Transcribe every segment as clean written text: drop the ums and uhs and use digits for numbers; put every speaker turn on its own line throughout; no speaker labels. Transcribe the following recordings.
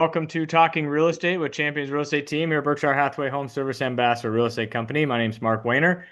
Welcome to Talking Real Estate with Champions Real Estate Team here, Berkshire Hathaway Home Service Ambassador Real Estate Company. My name's Mark Wehner,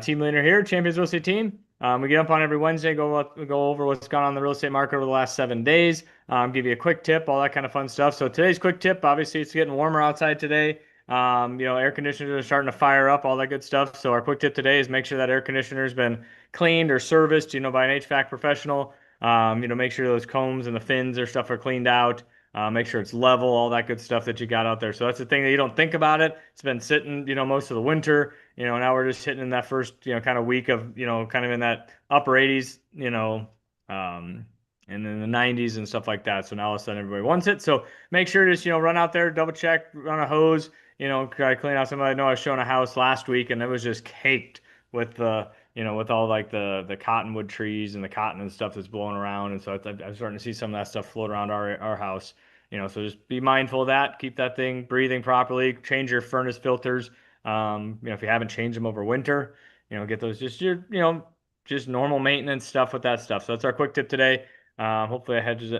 team leader here, Champions Real Estate Team. We get up on every Wednesday, go over what's gone on in the real estate market over the last 7 days, give you a quick tip, all that kind of fun stuff. So today's quick tip, obviously it's getting warmer outside today. Air conditioners are starting to fire up, all that good stuff. So our quick tip today is make sure that air conditioner's been cleaned or serviced, by an HVAC professional. Make sure those combs and the fins or stuff are cleaned out. Make sure it's level, all that good stuff that you got out there. So that's the thing that you don't think about it. It's been sitting, most of the winter. Now we're just hitting in that first, kind of week of, kind of in that upper 80s, and in the 90s and stuff like that. So now all of a sudden everybody wants it. So make sure to just, run out there, double check, run a hose, try to clean out somebody. I know I was showing a house last week and it was just caked with the, with all like the cottonwood trees and the cotton and stuff that's blowing around. And so I'm starting to see some of that stuff float around our house. So just be mindful of that. Keep that thing breathing properly. Change your furnace filters. If you haven't changed them over winter, get those just normal maintenance stuff with that stuff. So that's our quick tip today. Hopefully it hedges,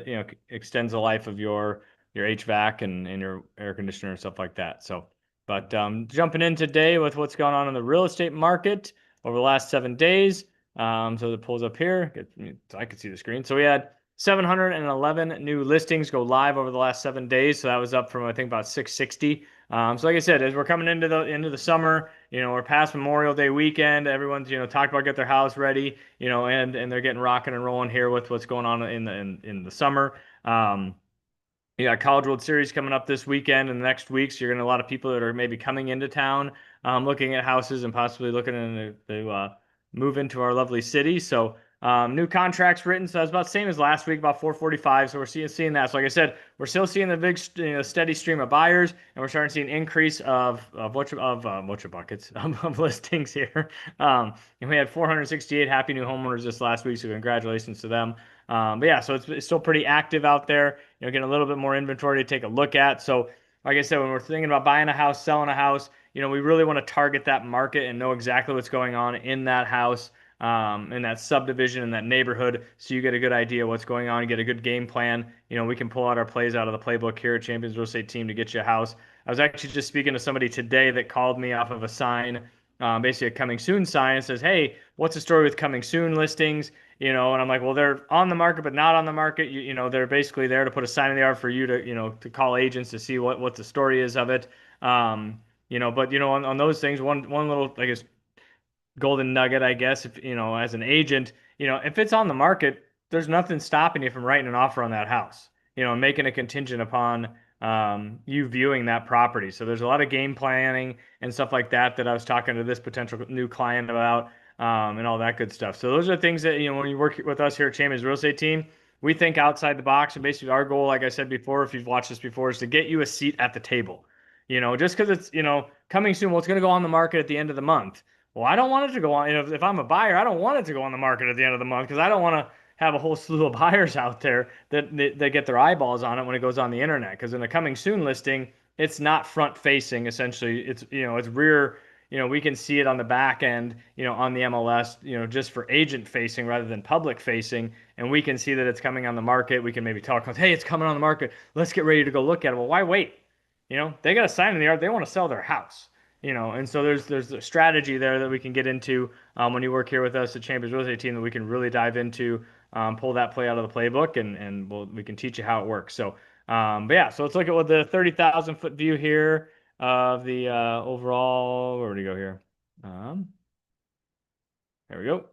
extends the life of your HVAC and your air conditioner and stuff like that. So, but jumping in today with what's going on in the real estate market over the last 7 days. So it pulls up here. So I can see the screen. So we had 711 new listings go live over the last 7 days. So that was up from I think about 660. So like I said, as we're coming into the summer, we're past Memorial Day weekend. Everyone's talked about get their house ready, and they're getting rocking and rolling here with what's going on in the summer. You got College World Series coming up this weekend and the next week. So you're going to a lot of people that are maybe coming into town, looking at houses and possibly looking to move into our lovely city. So new contracts written. So that's about the same as last week, about 445. So we're seeing that. So like I said, we're still seeing the big steady stream of buyers, and we're starting to see an increase of buckets of listings here. And we had 468 happy new homeowners this last week. So congratulations to them. But yeah, so it's still pretty active out there. Getting a little bit more inventory to take a look at. So like I said, when we're thinking about buying a house, selling a house, we really want to target that market and know exactly what's going on in that house, in that subdivision, in that neighborhood, so you get a good idea of what's going on, you get a good game plan. We can pull out our plays out of the playbook here at Champions Real Estate Team to get you a house. I was actually just speaking to somebody today that called me off of a sign, basically a coming soon sign, and says, "Hey, what's the story with coming soon listings?" And I'm like, well, they're on the market, but not on the market. They're basically there to put a sign in the yard for you to, to call agents to see what the story is of it. But on those things, one little, I guess, golden nugget, I guess, if, as an agent, if it's on the market, there's nothing stopping you from writing an offer on that house, making a contingent upon you viewing that property. So there's a lot of game planning and stuff like that I was talking to this potential new client about, and all that good stuff. So those are things that, when you work with us here at Champions Real Estate Team, we think outside the box. And basically our goal, like I said before, if you've watched this before, is to get you a seat at the table. Just because it's, coming soon, well, it's going to go on the market at the end of the month. Well, I don't want it to go on. If I'm a buyer, I don't want it to go on the market at the end of the month because I don't want to have a whole slew of buyers out there that get their eyeballs on it when it goes on the internet. Because in the coming soon listing, it's not front facing. Essentially, it's rear. We can see it on the back end, on the MLS, just for agent facing rather than public facing. And we can see that it's coming on the market. We can maybe talk about, hey, it's coming on the market. Let's get ready to go look at it. Well, why wait? They got a sign in the yard. They want to sell their house. And so there's a strategy there that we can get into when you work here with us at Champions Real Estate Team that we can really dive into, pull that play out of the playbook, and we can teach you how it works. So, but yeah, so let's look at what the 30,000 foot view here of the overall. Where would we go here? There we go.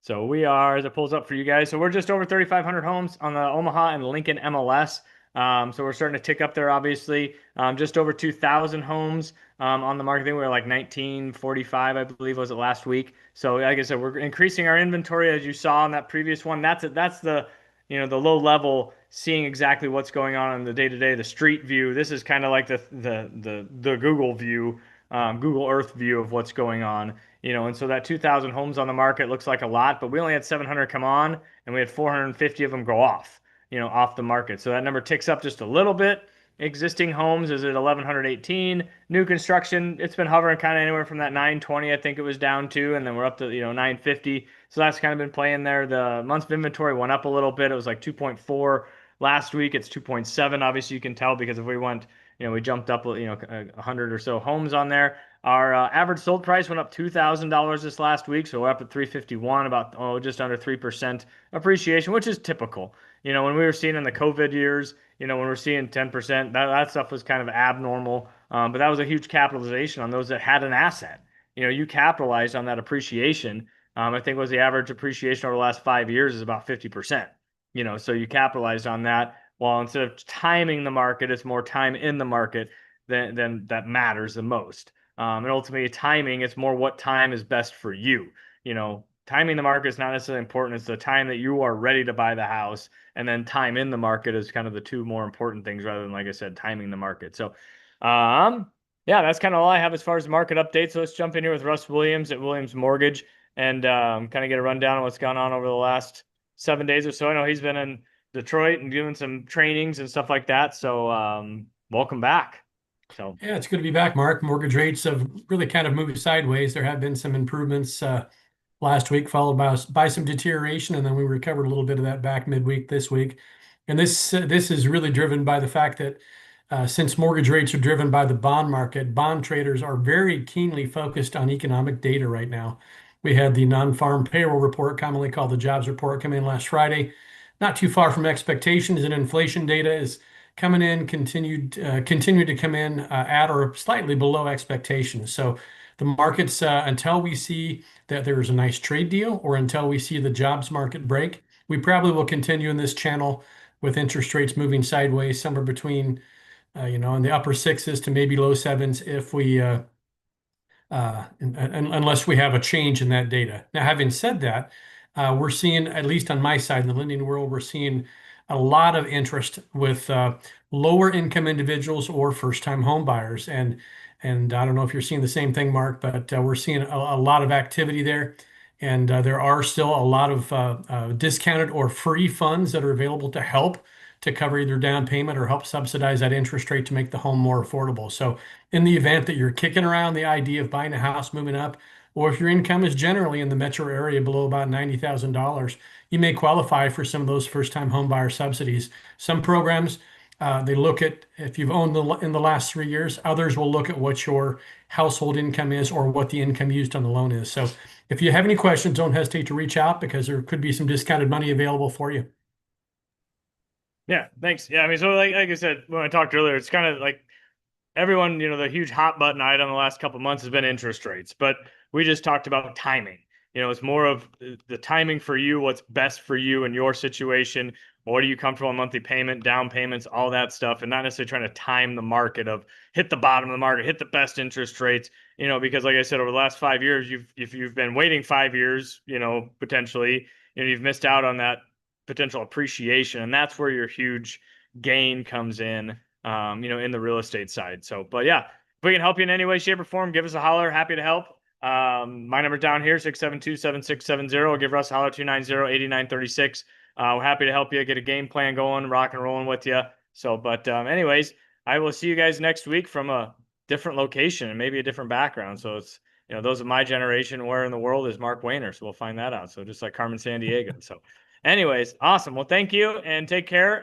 So we are, as it pulls up for you guys, so we're just over 3,500 homes on the Omaha and Lincoln MLS. So we're starting to tick up there, obviously. Just over 2,000 homes on the market. I think we were like 1945, I believe, was it last week. So like I said, we're increasing our inventory, as you saw in that previous one. That's the the low level, seeing exactly what's going on in the day-to-day, the street view. This is kind of like the Google view, Google Earth view of what's going on. And so that 2,000 homes on the market looks like a lot, but we only had 700 come on, and we had 450 of them go off, off the market. So that number ticks up just a little bit. Existing homes is at 1,118. New construction, it's been hovering kind of anywhere from that 920, I think it was down to, and then we're up to 950. So that's kind of been playing there. The months of inventory went up a little bit. It was like 2.4 Last week it's 2.7. Obviously, you can tell because if we went, we jumped up, 100 or so homes on there. Our average sold price went up $2,000 this last week, so we're up at 351, about just under 3% appreciation, which is typical. When we were seeing in the COVID years, when we're seeing 10%, that stuff was kind of abnormal. But that was a huge capitalization on those that had an asset. You capitalized on that appreciation. I think was the average appreciation over the last 5 years is about 50%. So you capitalized on that. While instead of timing the market, it's more time in the market than that matters the most. And ultimately, timing, it's more what time is best for you. Timing the market is not necessarily important. It's the time that you are ready to buy the house, and then time in the market is kind of the two more important things rather than, like I said, timing the market. So, yeah, that's kind of all I have as far as market updates. So let's jump in here with Russ Williams at Williams Mortgage and kind of get a rundown on what's gone on over the last 7 days or so. I know he's been in Detroit and doing some trainings and stuff like that. So welcome back. So
Yeah, it's good to be back, Mark. Mortgage rates have really kind of moved sideways. There have been some improvements last week, followed by some deterioration, and then we recovered a little bit of that back midweek this week. And this is really driven by the fact that since mortgage rates are driven by the bond market, bond traders are very keenly focused on economic data right now. We had the non-farm payroll report, commonly called the jobs report, come in last Friday. Not too far from expectations, and inflation data is coming in, continued to come in at or slightly below expectations. So the markets, until we see that there's a nice trade deal or until we see the jobs market break, we probably will continue in this channel with interest rates moving sideways, somewhere between, in the upper sixes to maybe low sevens if we unless we have a change in that data. Now, having said that, we're seeing, at least on my side in the lending world, we're seeing a lot of interest with lower income individuals or first-time home buyers. And I don't know if you're seeing the same thing, Mark, but we're seeing a lot of activity there. And there are still a lot of discounted or free funds that are available to help to cover either down payment or help subsidize that interest rate to make the home more affordable. So in the event that you're kicking around the idea of buying a house, moving up, or if your income is generally in the metro area below about $90,000, you may qualify for some of those first-time home buyer subsidies. Some programs, they look at if you've owned in the last 3 years. Others will look at what your household income is or what the income used on the loan is. So if you have any questions, don't hesitate to reach out because there could be some discounted money available for you.
yeah, thanks. Yeah, I mean, so like I said when I talked earlier, it's kind of like everyone, the huge hot button item the last couple of months has been interest rates, but we just talked about timing. It's more of the timing for you, what's best for you in your situation. What are you comfortable in monthly payment, down payments, all that stuff, and not necessarily trying to time the market of hit the bottom of the market, hit the best interest rates, because like I said, over the last 5 years, if you've been waiting 5 years, potentially, you've missed out on that potential appreciation, and that's where your huge gain comes in in the real estate side. So, but yeah, if we can help you in any way, shape, or form, give us a holler. Happy to help. My number's down here, 672-7670, or give Russ a holler, 290-8936. We're happy to help you get a game plan going, rock and rolling with you. So, but anyways, I will see you guys next week from a different location and maybe a different background. So it's, those of my generation, where in the world is Mark Wehner? So we'll find that out. So just like Carmen Sandiego. So anyways, awesome. Well, thank you and take care.